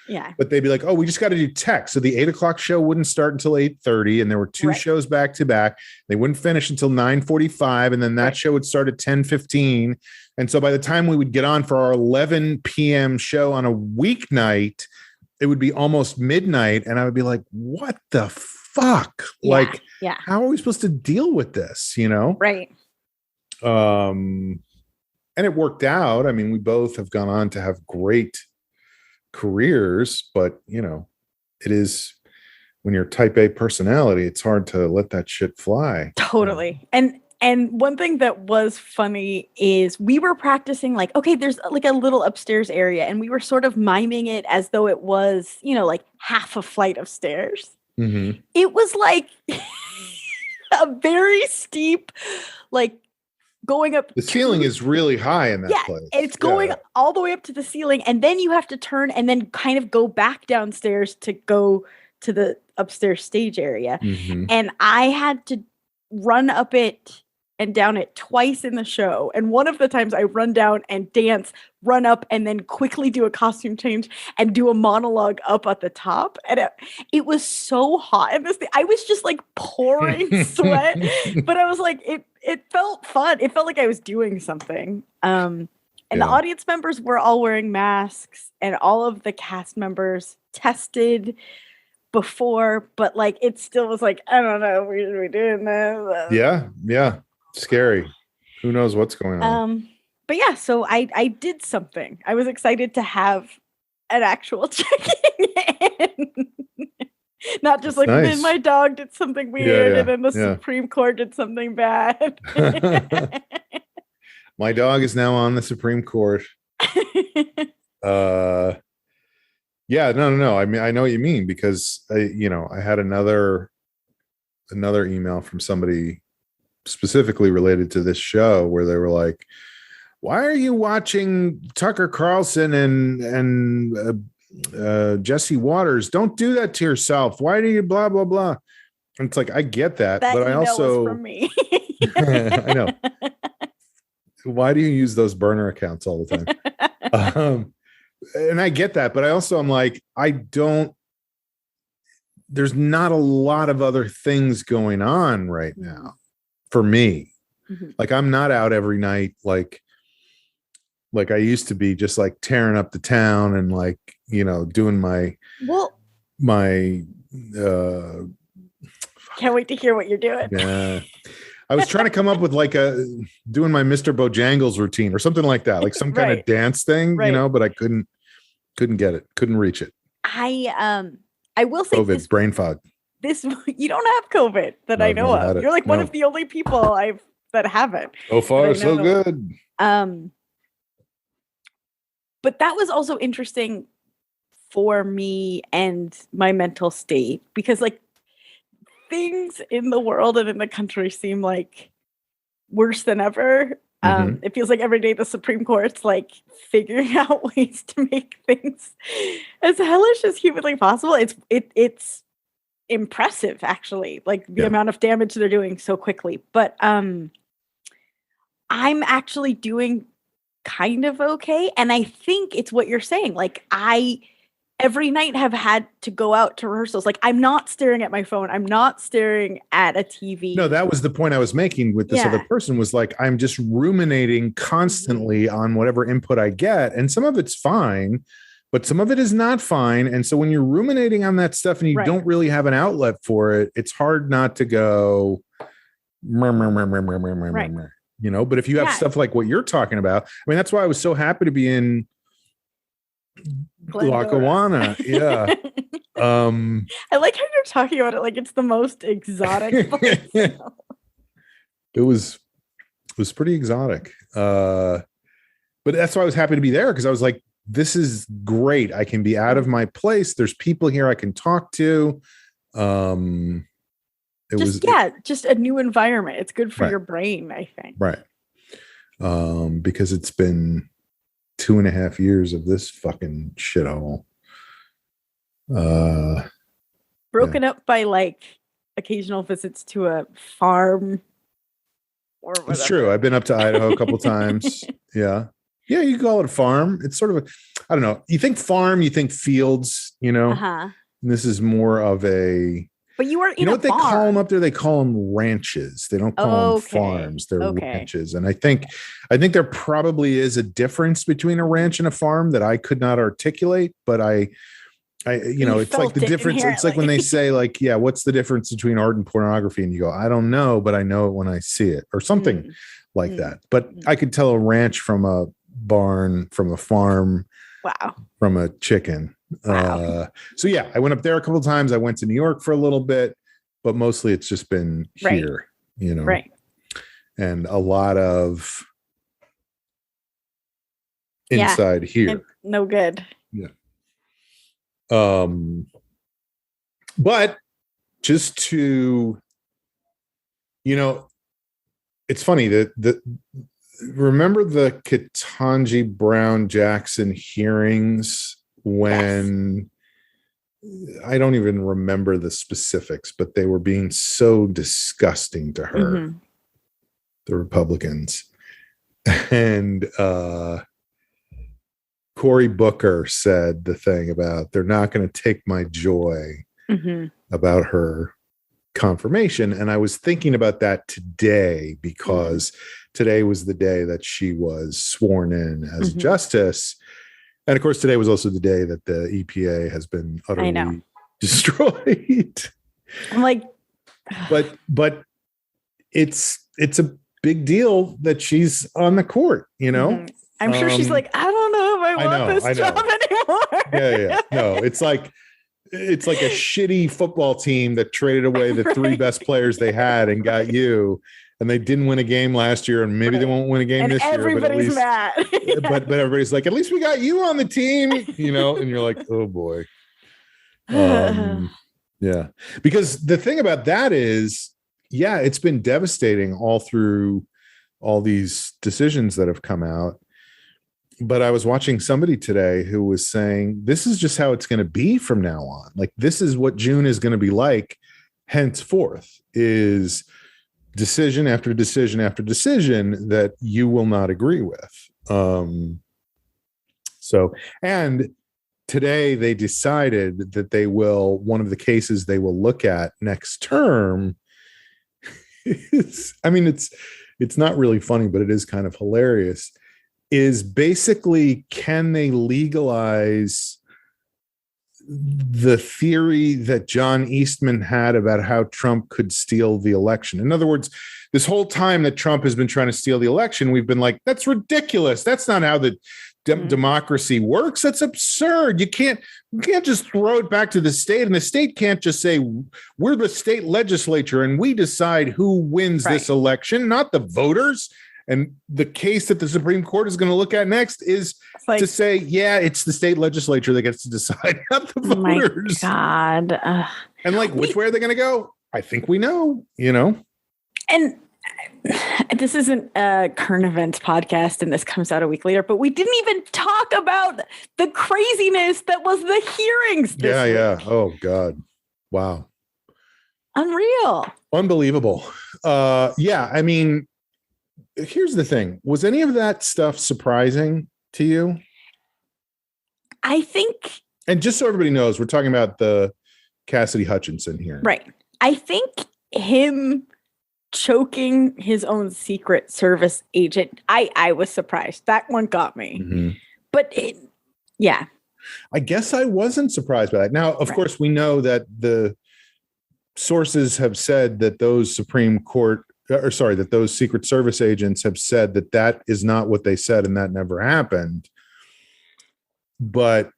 yeah. But they'd be like, "Oh, we just got to do tech." So the 8 o'clock show wouldn't start until 8:30, and there were two shows back to back. They wouldn't finish until 9:45, and then that show would start at 10:15. And so by the time we would get on for our 11 p.m. show on a weeknight, it would be almost midnight, and I would be like, "What the fuck? How are we supposed to deal with this?" Right. And it worked out. I mean, we both have gone on to have great careers, but it is, when you're type A personality, it's hard to let that shit fly. Totally. And one thing that was funny is we were practicing, like, okay, there's like a little upstairs area, and we were sort of miming it as though it was, like half a flight of stairs. Mm-hmm. It was like a very steep, like, going up. The ceiling is really high in that place. It's going all the way up to the ceiling, and then you have to turn and then kind of go back downstairs to go to the upstairs stage area. Mm-hmm. And I had to run up it and down it twice in the show. And one of the times I run down and dance, run up, and then quickly do a costume change and do a monologue up at the top. And it was so hot in this thing. I was just like pouring sweat, but I was like, it felt fun. It felt like I was doing something. And the audience members were all wearing masks, and all of the cast members tested before, but like, it still was like, I don't know, we're doing this. Yeah. Scary. Who knows what's going on? But yeah, so I did something. I was excited to have an actual check-in. Not just then my dog did something weird, and then the Supreme Court did something bad. My dog is now on the Supreme Court. No. I mean, I know what you mean, because I had another email from somebody specifically related to this show, where they were like, "Why are you watching Tucker Carlson and Jesse Waters? Don't do that to yourself. Why do you blah blah blah?" And it's like, I get that, but I also was from me. I know. Why do you use those burner accounts all the time? And I get that, but I also am like, there's not a lot of other things going on right now for me. Mm-hmm. Like, I'm not out every night like I used to be, just like tearing up the town and like, doing my can't wait to hear what you're doing. Yeah. I was trying to come up with like doing my Mr. Bojangles routine or something like that, like some kind of dance thing, but I couldn't get it, couldn't reach it. I will say, COVID, brain fog. You don't have COVID that I know of. You're like one of the only people that haven't. So far, so good. But that was also interesting for me and my mental state, because like, things in the world and in the country seem like worse than ever. It feels like every day the Supreme Court's like figuring out ways to make things as hellish as humanly possible. It's impressive, actually, like the amount of damage they're doing so quickly. But I'm actually doing kind of okay, and I think it's what you're saying. Like, I every night have had to go out to rehearsals. Like, I'm not staring at my phone. I'm not staring at a TV. No, that was the point I was making with this other person, was like, I'm just ruminating constantly on whatever input I get. And some of it's fine, but some of it is not fine. And so when you're ruminating on that stuff and you don't really have an outlet for it, it's hard not to go, but if you have stuff like what you're talking about, I mean, that's why I was so happy to be in Lackawanna. Yeah. I like how you're talking about it like it's the most exotic place. It was pretty exotic. But that's why I was happy to be there, because I was like, this is great. I can be out of my place. There's people here I can talk to. And Just a new environment. It's good for Right. your brain, I think. Right. Because it's been 2.5 years of this fucking shithole. Broken up by like occasional visits to a farm or whatever. It's true. I've been up to Idaho a couple times. Yeah. Yeah, you call it a farm. It's sort of a, I don't know. You think farm, you think fields, you know? Uh-huh. And this is more of a, but you weren't you know what they farm. call them up there? They call them ranches. They don't call them farms. They're ranches. And I think there probably is a difference between a ranch and a farm that I could not articulate, but it's like the difference. It's like when they say like, yeah, what's the difference between art and pornography? And you go, I don't know, but I know it when I see it, or something like that. But I could tell a ranch from a barn, from a farm, from a chicken. So yeah, I went up there a couple of times. I went to New York for a little bit, but mostly it's just been here, you know, and a lot of inside here. No good. Yeah. But just to, you know, it's funny that remember the Ketanji Brown Jackson hearings when I don't even remember the specifics, but they were being so disgusting to her, the Republicans. And Cory Booker said the thing about they're not going to take my joy about her confirmation. And I was thinking about that today because today was the day that she was sworn in as justice. And of course, today was also the day that the EPA has been utterly destroyed. I'm like, but it's a big deal that she's on the court, you know? I'm sure she's like, I don't know if I want this job anymore. Yeah. No, it's like a shitty football team that traded away the three best players they had and got you. And they didn't win a game last year, and maybe they won't win a game this year. Everybody's mad. but everybody's like, at least we got you on the team, you know. And you're like, oh boy, yeah. Because the thing about that is, yeah, it's been devastating all through all these decisions that have come out. But I was watching somebody today who was saying this is just how it's going to be from now on. Like this is what June is going to be like henceforth. Is decision after decision after decision that you will not agree with. And today they decided that one of the cases they will look at next term is, I mean, it's not really funny, but it is kind of hilarious, is basically, can they legalize the theory that John Eastman had about how Trump could steal the election? In other words, this whole time that Trump has been trying to steal the election, we've been like, that's ridiculous. That's not how the democracy works. That's absurd. You can't just throw it back to the state, and the state can't just say, we're the state legislature and we decide who wins this election, not the voters. And the case that the Supreme Court is going to look at next is to say, yeah, it's the state legislature that gets to decide, not the voters. My God. And like, which way are they going to go? I think we know, you know. And this isn't a current events podcast, and this comes out a week later, but we didn't even talk about the craziness that was the hearings this week. Yeah. Oh, God. Wow. Unreal. Unbelievable. Yeah, I mean, here's the thing. Was any of that stuff surprising to you? I think. And just so everybody knows, we're talking about the Cassidy Hutchinson here. Right. I think him choking his own Secret Service agent, I was surprised. That one got me. But yeah. I guess I wasn't surprised by that. Now, of course, we know that the sources have said that those that those Secret Service agents have said that is not what they said and that never happened. But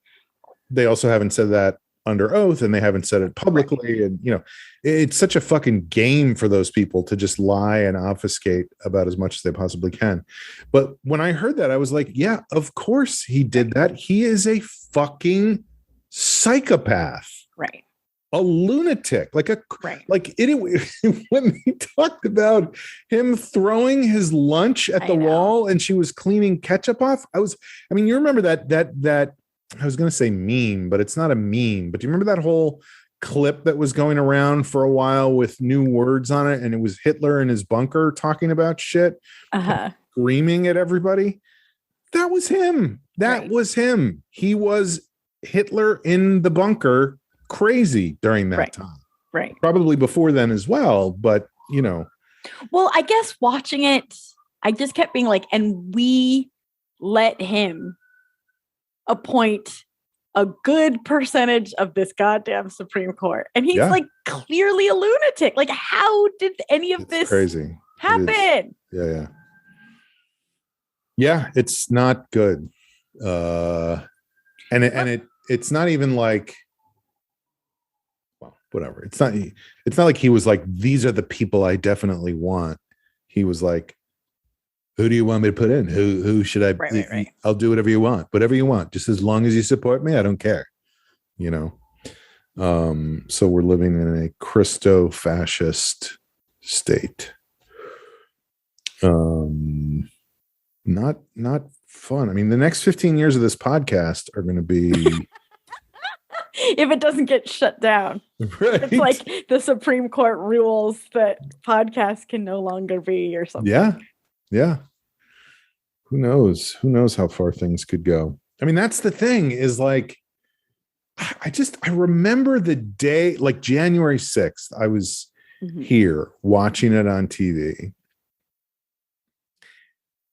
they also haven't said that under oath, and they haven't said it publicly. And, you know, it's such a fucking game for those people to just lie and obfuscate about as much as they possibly can. But when I heard that, I was like, yeah, of course he did that. He is a fucking psychopath. Right. a lunatic, like Right. like it when he talked about him throwing his lunch at the wall and she was cleaning ketchup off. I mean, you remember that I was going to say meme, but it's not a meme, but do you remember that whole clip that was going around for a while with new words on it? And it was Hitler in his bunker talking about shit, screaming at everybody. That was him. That was him. He was Hitler in the bunker, crazy during that time. Right. Probably before then as well, but Well, I guess watching it, I just kept being like, and we let him appoint a good percentage of this goddamn Supreme Court. And he's like clearly a lunatic. Like, how did any of this crazy happen? Yeah. Yeah, it's not good. It's not even like, well, whatever. It's not like he was like, these are the people I definitely want. He was like, who do you want me to put in? Who should I? Right. I'll do whatever you want, just as long as you support me. I don't care. So we're living in a Christo-fascist state. Not fun. I mean, the next 15 years of this podcast are going to be if it doesn't get shut down. Right. It's like the Supreme Court rules that podcasts can no longer be or something. Yeah. Who knows how far things could go. I mean, that's the thing is like, I remember the day, like January 6th, I was here watching it on TV.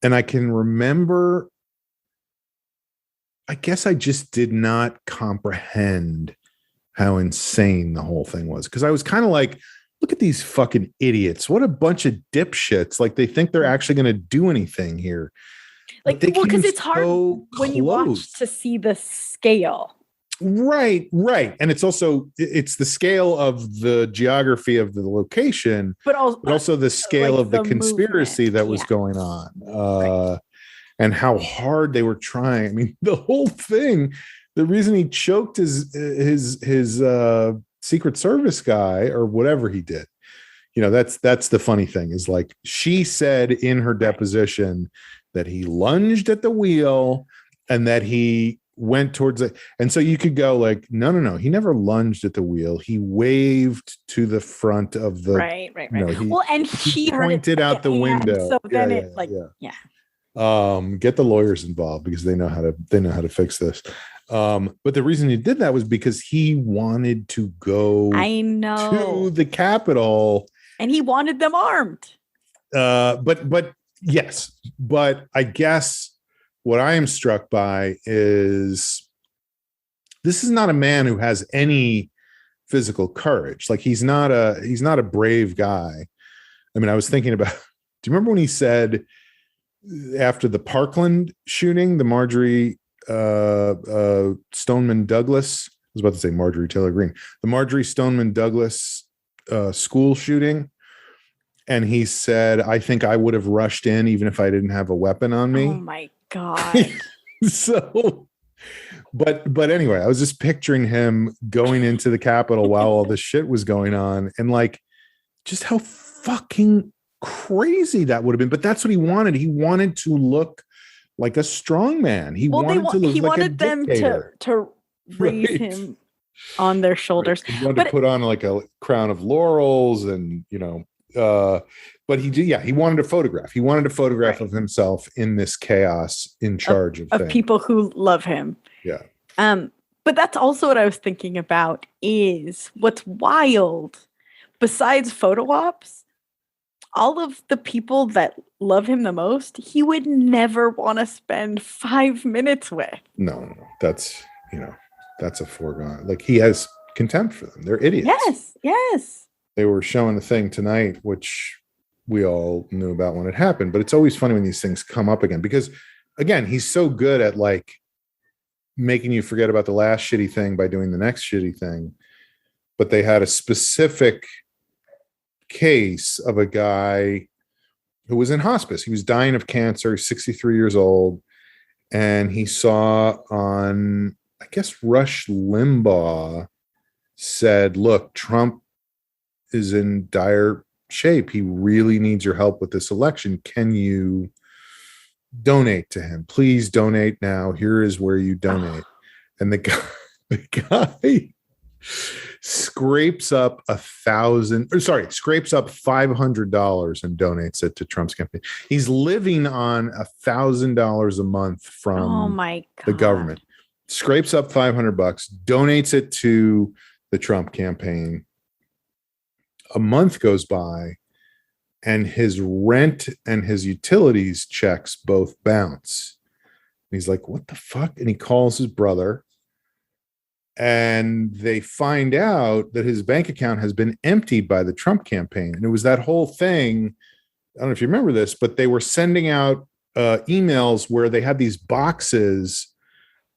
And I can remember, I guess I just did not comprehend how insane the whole thing was. Because I was kind of like, look at these fucking idiots. What a bunch of dipshits. Like they think they're actually going to do anything here. Like, well, because it's hard when you watch to see the scale. Right. And it's the scale of the geography of the location, but also the scale of the conspiracy that was going on. And how hard they were trying. I mean, the whole thing, the reason he choked his Secret Service guy or whatever he did, that's the funny thing is like, she said in her deposition that he lunged at the wheel and that he went towards it. And so you could go like, no. He never lunged at the wheel. He waved to the front of the, right. And he pointed out the window. So then get the lawyers involved because they know how to fix this. But the reason he did that was because he wanted to go to the Capitol. And he wanted them armed. But yes, but I guess what I am struck by is this is not a man who has any physical courage. Like he's not a brave guy. I mean, I was thinking about, do you remember when he said after the Parkland shooting, the Marjorie Stoneman Douglas, I was about to say Marjorie Taylor Greene, the Marjorie Stoneman Douglas school shooting. And he said, I think I would have rushed in even if I didn't have a weapon on me. Oh my God. So, but anyway, I was just picturing him going into the Capitol while all this shit was going on and like just how fucking crazy that would have been. But that's what he wanted. He wanted to look like a strong man. He wanted them to raise him on their shoulders. He wanted to put on like a crown of laurels and, but he wanted a photograph. He wanted a photograph of himself in this chaos in charge of people who love him. Yeah. But that's also what I was thinking about is what's wild besides photo ops, all of the people that love him the most, he would never want to spend 5 minutes with. No, that's a foregone. Like he has contempt for them. They're idiots. Yes. They were showing a thing tonight, which we all knew about when it happened, but it's always funny when these things come up again, because again, he's so good at like making you forget about the last shitty thing by doing the next shitty thing. But they had a specific case of a guy who was in hospice. He was dying of cancer, 63 years old. And he saw on, I guess, Rush Limbaugh said, look, Trump is in dire shape. He really needs your help with this election. Can you donate to him? Please donate now. Here is where you donate. And the guy scrapes up $500 and donates it to Trump's campaign. He's living on $1,000 a month from the government. Scrapes up $500, donates it to the Trump campaign. A month goes by, and his rent and his utilities checks both bounce. And he's like, what the fuck? And he calls his brother, and they find out that his bank account has been emptied by the Trump campaign. And it was that whole thing. I don't know if you remember this, but they were sending out emails where they had these boxes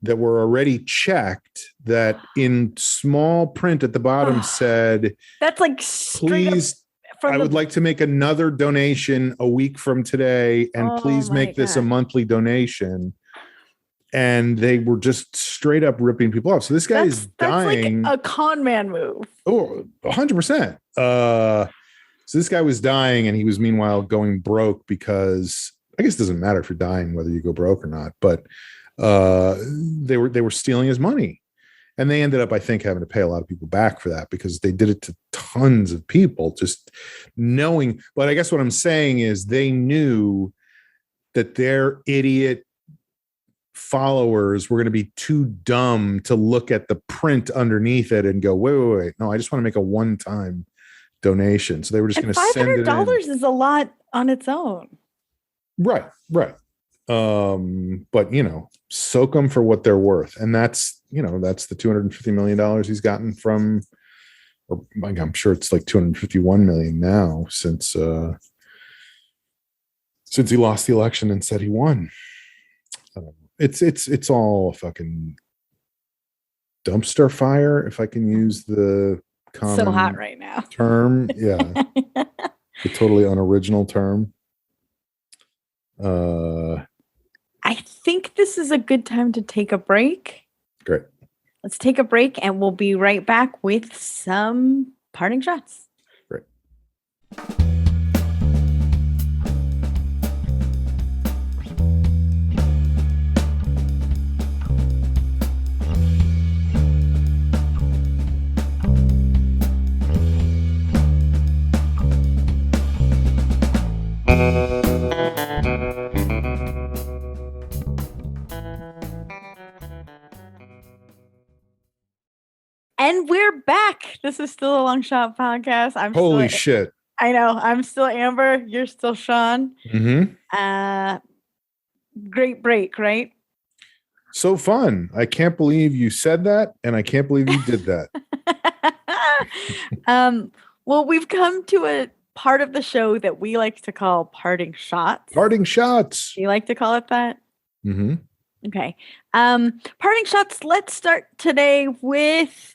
that were already checked that in small print at the bottom said, that's like, please, I would like to make another donation a week from today, and please make this a monthly donation. And they were just straight up ripping people off. So this guy is dying. That's like a con man move. Oh, 100%. So this guy was dying, and he was meanwhile going broke because I guess it doesn't matter if you're dying whether you go broke or not, but they were stealing his money. And they ended up, I think, having to pay a lot of people back for that because they did it to tons of people, just knowing. But I guess what I'm saying is they knew that their idiot followers were going to be too dumb to look at the print underneath it and go, wait. No, I just want to make a one-time donation. So they were just going to send it in. $500 is a lot on its own. Right. But soak them for what they're worth. And that's the $250 million he's gotten from, or I'm sure it's like 251 million now since he lost the election and said he won. It's all a fucking dumpster fire, if I can use the common so hot right now term. Yeah. The totally unoriginal term. I think this is a good time to take a break. Great. Let's take a break, and we'll be right back with some parting shots. Great. And we're back. This is still a Long Shot podcast. Holy shit. I know. I'm still Amber. You're still Sean. Mm-hmm. Great break, right? So fun. I can't believe you said that, and I can't believe you did that. Well, we've come to a part of the show that we like to call parting shots. Parting shots. You like to call it that? Mm-hmm. Okay. Parting shots. Let's start today with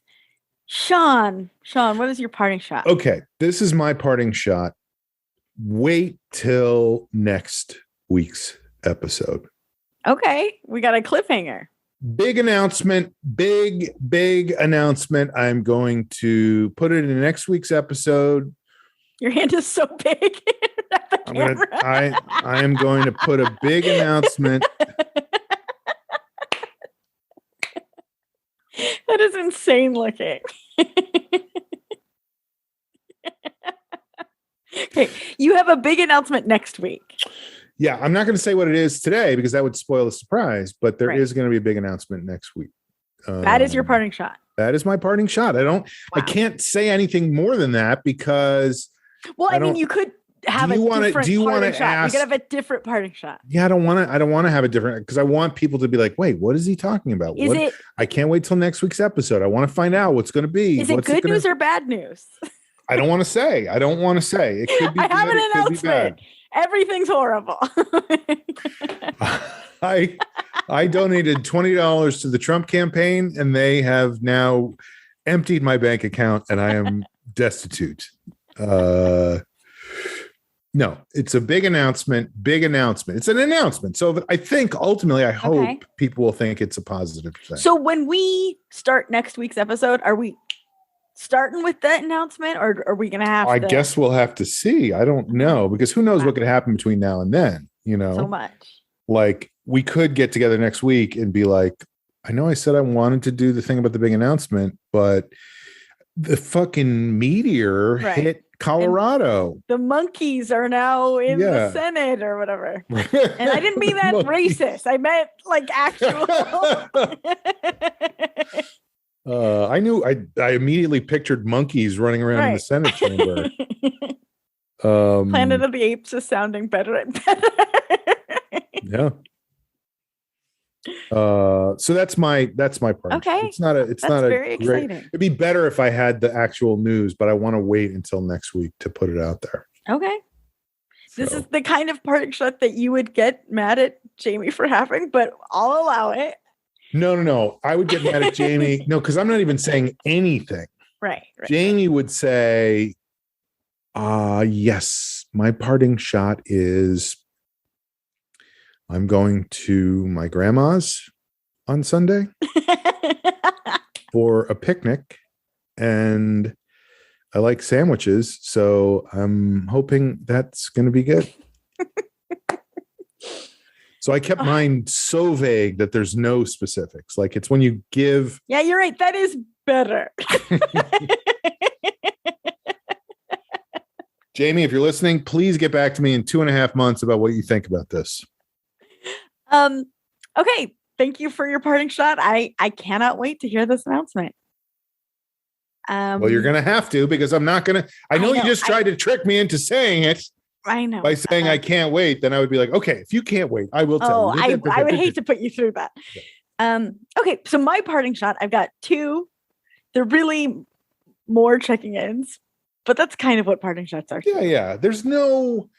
Sean. Sean, what is your parting shot? Okay. This is my parting shot. Wait till next week's episode. Okay. We got a cliffhanger. Big announcement. Big announcement. I'm going to put it in next week's episode. Your hand is so big. I am going to put a big announcement. That is insane looking. Okay, you have a big announcement next week. Yeah, I'm not going to say what it is today because that would spoil the surprise, but there is going to be a big announcement next week. That is your parting shot. That is my parting shot. I can't say anything more than that because I mean, you could have do you want to ask? You could have a different parting shot. Yeah, I don't want to have a different because I want people to be like, wait, what is he talking about? I can't wait till next week's episode. I want to find out what's going to be. Is it good news or bad news? I don't want to say. It could be. I have an announcement. Everything's horrible. I donated $20 to the Trump campaign, and they have now emptied my bank account, and I am destitute. No, it's a big announcement. It's an announcement. So I think ultimately, I hope people will think it's a positive thing. So when we start next week's episode, are we starting with that announcement, or are we going to have I to? guess we'll have to see. I don't know, because who knows what could happen between now and then, So much. Like, we could get together next week and be like, I know I said I wanted to do the thing about the big announcement, but the fucking meteor hit Colorado. And the monkeys are now in the Senate or whatever. And I didn't mean that racist. I meant like actual. I immediately pictured monkeys running around in the Senate chamber. Planet of the Apes is sounding better and better. Yeah. So that's my part. Okay. It's not very exciting. It'd be better if I had the actual news, but I want to wait until next week to put it out there. Okay. So. This is the kind of parting shot that you would get mad at Jamie for having, but I'll allow it. No. I would get mad at Jamie. No, because I'm not even saying anything. Right. Jamie would say, yes, my parting shot is I'm going to my grandma's on Sunday for a picnic, and I like sandwiches, so I'm hoping that's going to be good. So I kept mine so vague that there's no specifics. Like, it's when you give. Yeah, you're right. That is better. Jamie, if you're listening, please get back to me in 2.5 months about what you think about this. Okay. Thank you for your parting shot. I cannot wait to hear this announcement. Well, you're going to have to, because I'm not going to. I know you just tried to trick me into saying it. I know. By saying I can't wait, then I would be like, okay, if you can't wait, I will tell you. I would hate to put you through that. Okay. So my parting shot, I've got two. They're really more checking ins, but that's kind of what parting shots are. Yeah. There's no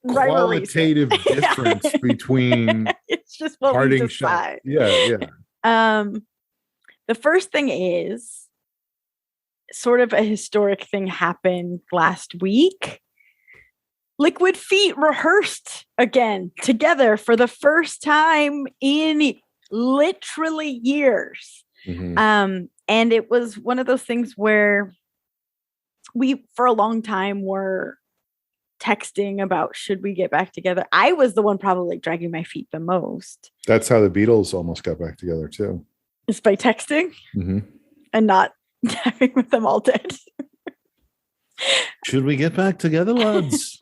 qualitative difference between it's just what parting shots. Yeah. The first thing is sort of a historic thing happened last week. Liquid Feet rehearsed again together for the first time in literally years. Mm-hmm. And it was one of those things where we, for a long time, were texting about should we get back together. I was the one probably dragging my feet the most. That's how the Beatles almost got back together too. It's by texting and not having with them all dead. Should we get back together, lads?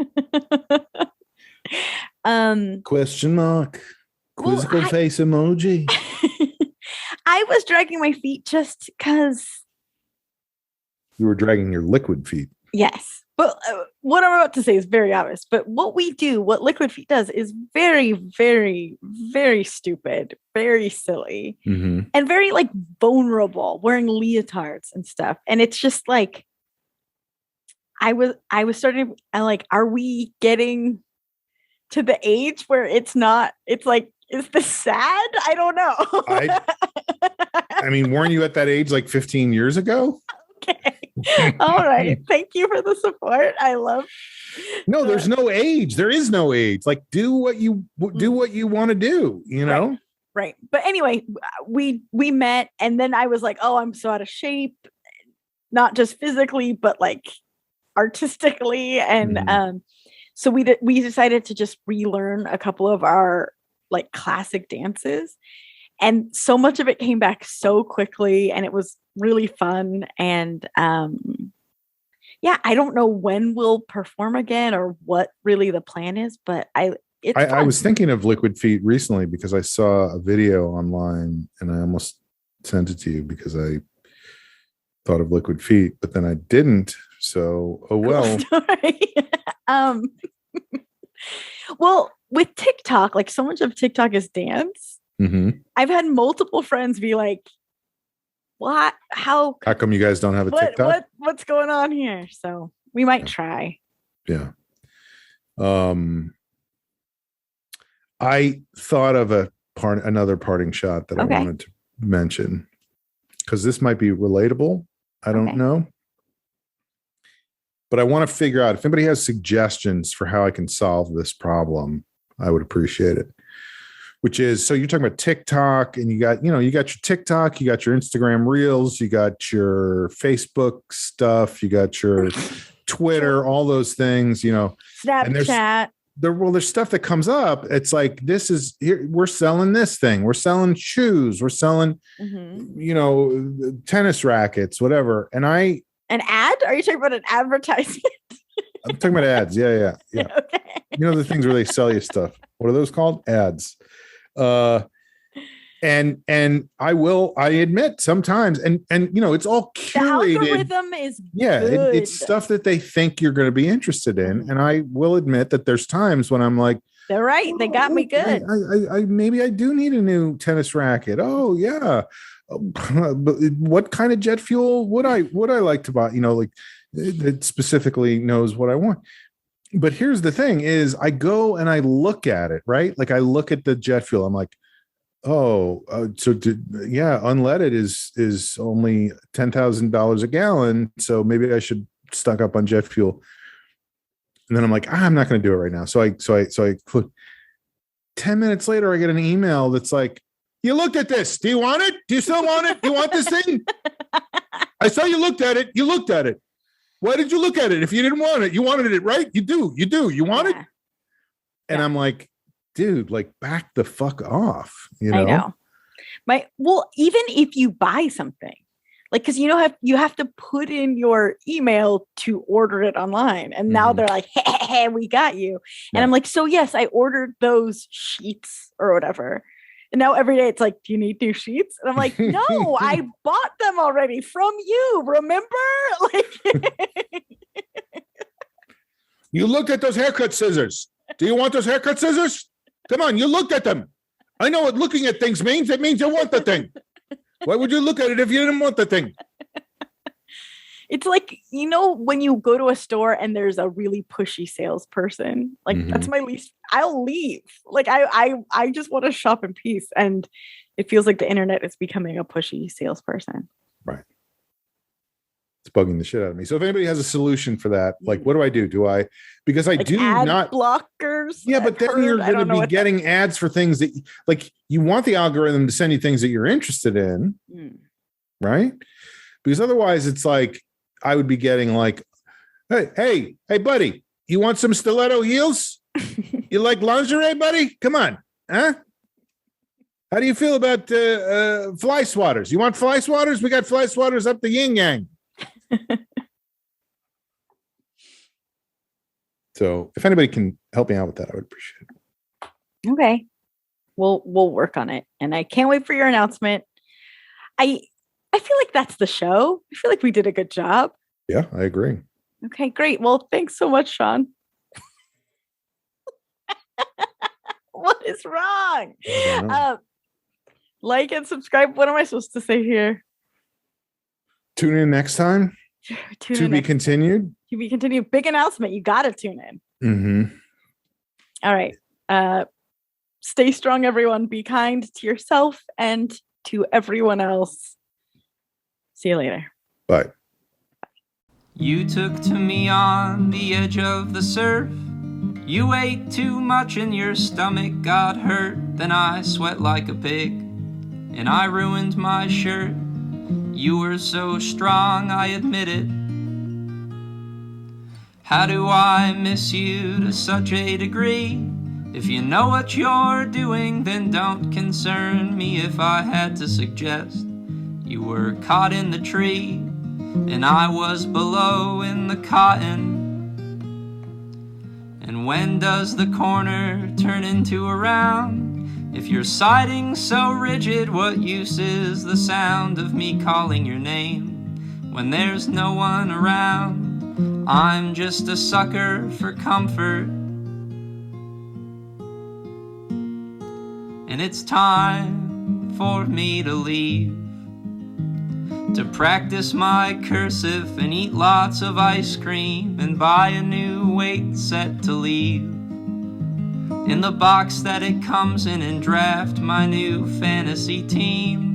Question mark. Quizzical face emoji. I was dragging my feet just because. You were dragging your liquid feet. Yes. But what I'm about to say is very obvious. But what Liquid Feet does is very, very, very stupid, very silly, and very like vulnerable, wearing leotards and stuff. And it's just like, I was starting to like, are we getting to the age where it's like, is this sad? I don't know. I mean, weren't you at that age like 15 years ago? Okay. All right. Thank you for the support. I love. No, there's no age. There is no age. Like, do what you want to do, you know? Right. But anyway, we met, and then I was like, oh, I'm so out of shape, not just physically, but like artistically. And so we decided to just relearn a couple of our like classic dances. And so much of it came back so quickly, and it was really fun. And I don't know when we'll perform again or what really the plan is, but I was thinking of Liquid Feet recently because I saw a video online, and I almost sent it to you because I thought of Liquid Feet, but then I didn't. So, oh well. Well, with TikTok, like so much of TikTok is dance. I've had multiple friends be like, "What? How come you guys don't have a TikTok? What's going on here?" So we might try. Yeah. I thought of another parting shot that I wanted to mention because this might be relatable. I don't know, but I want to figure out if anybody has suggestions for how I can solve this problem. I would appreciate it. which is, so you're talking about TikTok, and you got your TikTok, you got your Instagram Reels, you got your Facebook stuff, you got your Twitter, all those things, and Snapchat. there's stuff that comes up. It's like, this is here, we're selling this thing, we're selling shoes, we're selling, tennis rackets, whatever. And an ad? Are you talking about an advertisement? I'm talking about ads. Yeah. Okay. The things where they sell you stuff. What are those called? Ads. And I admit sometimes, and it's all curated. The algorithm is it's stuff that they think you're going to be interested in. And I will admit that there's times when I'm like, they're right. They got me good. I maybe I do need a new tennis racket. Oh yeah. What kind of jet fuel would I like to buy? It specifically knows what I want. But here's the thing is, I go and I look at it, right? Like I look at the jet fuel. I'm like, unleaded is only $10,000 a gallon. So maybe I should stock up on jet fuel. And then I'm like, I'm not going to do it right now. So I click. 10 minutes later, I get an email that's like, you looked at this. Do you want it? Do you still want it? Do you want this thing? I saw you looked at it. You looked at it. Why did you look at it? If you didn't want it, you wanted it, right? You do. You want it? And I'm like, dude, like, back the fuck off. I know. Even if you buy something, like, because you have to put in your email to order it online, and now they're like, hey, we got you. And I'm like, so yes, I ordered those sheets or whatever. And now every day it's like, do you need new sheets? And I'm like, no, I bought them already from you. Remember? Like, you looked at those haircut scissors. Do you want those haircut scissors? Come on, you looked at them. I know what looking at things means. It means you want the thing. Why would you look at it if you didn't want the thing? It's like, when you go to a store and there's a really pushy salesperson, like that's my least, I'll leave. Like I just want to shop in peace. And it feels like the internet is becoming a pushy salesperson. Right. It's bugging the shit out of me. So if anybody has a solution for that, like, what do I do? Because I like do ad not blockers. Yeah, but then you're going to be getting ads for things that, like, you want the algorithm to send you things that you're interested in. Right. Because otherwise it's like, I would be getting like, hey, buddy, you want some stiletto heels? You like lingerie, buddy? Come on. Huh? How do you feel about fly swatters? You want fly swatters? We got fly swatters up the yin yang. So if anybody can help me out with that, I would appreciate it. Okay. We'll work on it. And I can't wait for your announcement. I feel like that's the show. I feel like we did a good job. Yeah, I agree. Okay, great. Well, thanks so much, Sean. What is wrong? Like and subscribe. What am I supposed to say here? Tune in next time. To be continued. To be continued. Big announcement. You got to tune in. All right. Stay strong, everyone. Be kind to yourself and to everyone else. See you later. Bye. You took to me on the edge of the surf. You ate too much and your stomach got hurt. Then I sweat like a pig and I ruined my shirt. You were so strong, I admit it. How do I miss you to such a degree? If you know what you're doing, then don't concern me. If I had to suggest, you were caught in the tree and I was below in the cotton. And when does the corner turn into a round? If you're siding so rigid, what use is the sound of me calling your name when there's no one around? I'm just a sucker for comfort, and it's time for me to leave, to practice my cursive and eat lots of ice cream and buy a new weight set to leave in the box that it comes in and draft my new fantasy team.